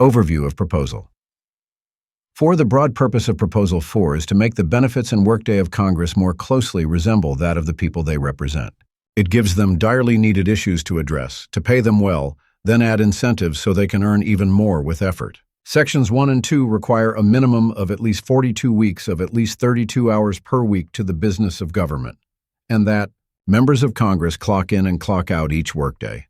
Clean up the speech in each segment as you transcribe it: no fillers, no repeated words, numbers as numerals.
Overview of proposal. 4. The broad purpose of Proposal 4 is to make the benefits and workday of Congress more closely resemble that of the people they represent. It gives them direly needed issues to address, to pay them well, then add incentives so they can earn even more with effort. Sections 1 and 2 require a minimum of at least 42 weeks of at least 32 hours per week to the business of government, and that members of Congress clock in and clock out each workday.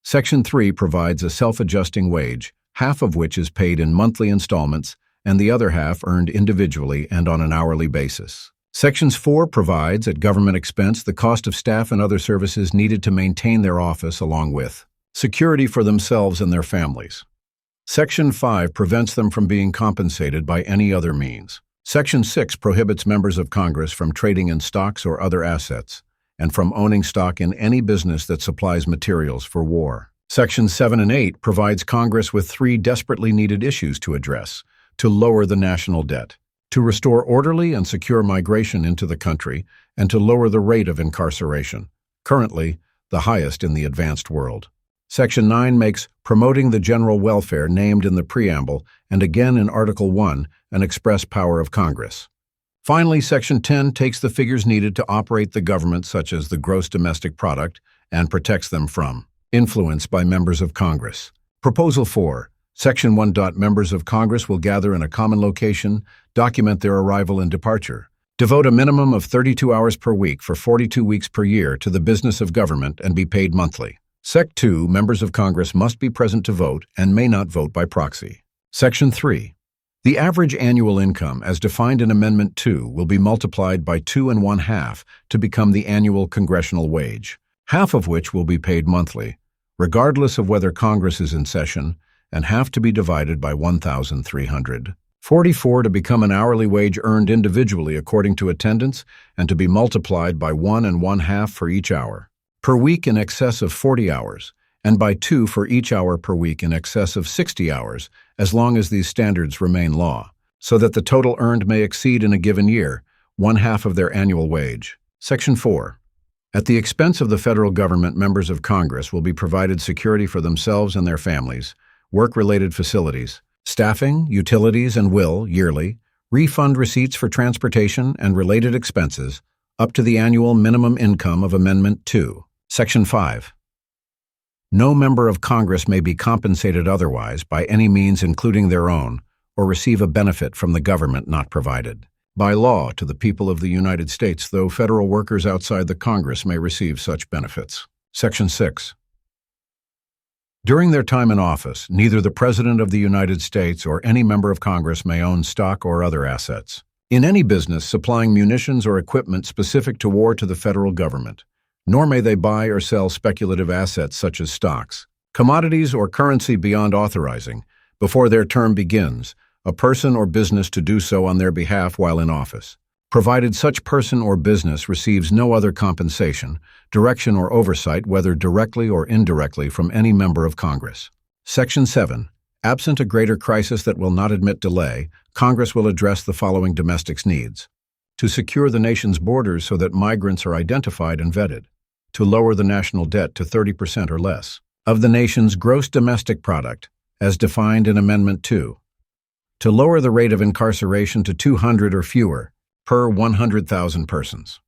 Section 3 provides a self-adjusting wage, half of which is paid in monthly installments and the other half earned individually and on an hourly basis. Sections 4 provides, at government expense, the cost of staff and other services needed to maintain their office along with security for themselves and their families. Section 5 prevents them from being compensated by any other means. Section 6 prohibits members of Congress from trading in stocks or other assets, and from owning stock in any business that supplies materials for war. Sections 7 and 8 provides Congress with 3 desperately needed issues to address: to lower the national debt, to restore orderly and secure migration into the country, and to lower the rate of incarceration, currently the highest in the advanced world. Section 9 makes promoting the general welfare named in the preamble and again in Article 1 an express power of Congress. Finally, Section 10 takes the figures needed to operate the government, such as the gross domestic product, and protects them from influence by members of Congress. Proposal 4. Section 1. Members of Congress will gather in a common location, document their arrival and departure, devote a minimum of 32 hours per week for 42 weeks per year to the business of government and be paid monthly. Sec. 2. Members of Congress must be present to vote and may not vote by proxy. Section 3. The average annual income, as defined in Amendment 2, will be multiplied by 2 1/2 to become the annual congressional wage, half of which will be paid monthly, regardless of whether Congress is in session, and half to be divided by 1,344 to become an hourly wage earned individually according to attendance and to be multiplied by 1 1/2 for each hour per week in excess of 40 hours, and by 2 for each hour per week in excess of 60 hours, as long as these standards remain law, so that the total earned may exceed in a given year 1/2 of their annual wage. Section 4. At the expense of the federal government, members of Congress will be provided security for themselves and their families, work-related facilities, staffing, utilities, and will, yearly, refund receipts for transportation and related expenses up to the annual minimum income of Amendment 2. Section 5. No member of Congress may be compensated otherwise by any means including their own, or receive a benefit from the government not provided by law to the people of the United States, though federal workers outside the Congress may receive such benefits. Section 6. During their time in office, neither the President of the United States or any member of Congress may own stock or other assets in any business supplying munitions or equipment specific to war to the federal government, nor may they buy or sell speculative assets such as stocks, commodities, or currency beyond authorizing, before their term begins, a person or business to do so on their behalf while in office, provided such person or business receives no other compensation, direction, or oversight, whether directly or indirectly, from any member of Congress. Section 7. Absent a greater crisis that will not admit delay, Congress will address the following domestic needs: to secure the nation's borders so that migrants are identified and vetted, to lower the national debt to 30% or less of the nation's gross domestic product, as defined in Amendment 2, to lower the rate of incarceration to 200 or fewer per 100,000 persons.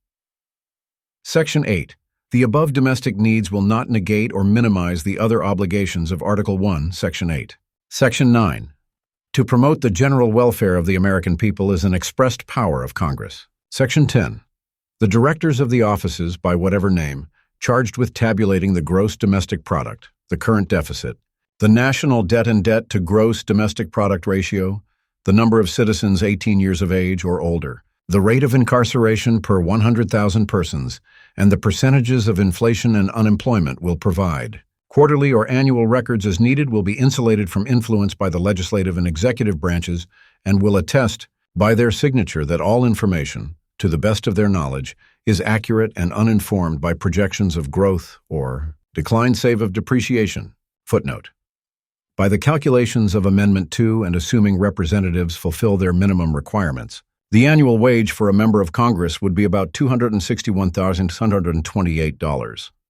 Section 8. The above domestic needs will not negate or minimize the other obligations of Article 1, Section 8. Section 9. To promote the general welfare of the American people is an expressed power of Congress. Section 10. The directors of the offices, by whatever name, charged with tabulating the gross domestic product, the current deficit, the national debt and debt to gross domestic product ratio, the number of citizens 18 years of age or older, the rate of incarceration per 100,000 persons, and the percentages of inflation and unemployment will provide. Quarterly or annual records as needed will be insulated from influence by the legislative and executive branches and will attest by their signature that all information, to the best of their knowledge, is accurate and uninformed by projections of growth or decline save of depreciation. Footnote. By the calculations of Amendment 2 and assuming representatives fulfill their minimum requirements, the annual wage for a member of Congress would be about $261,628.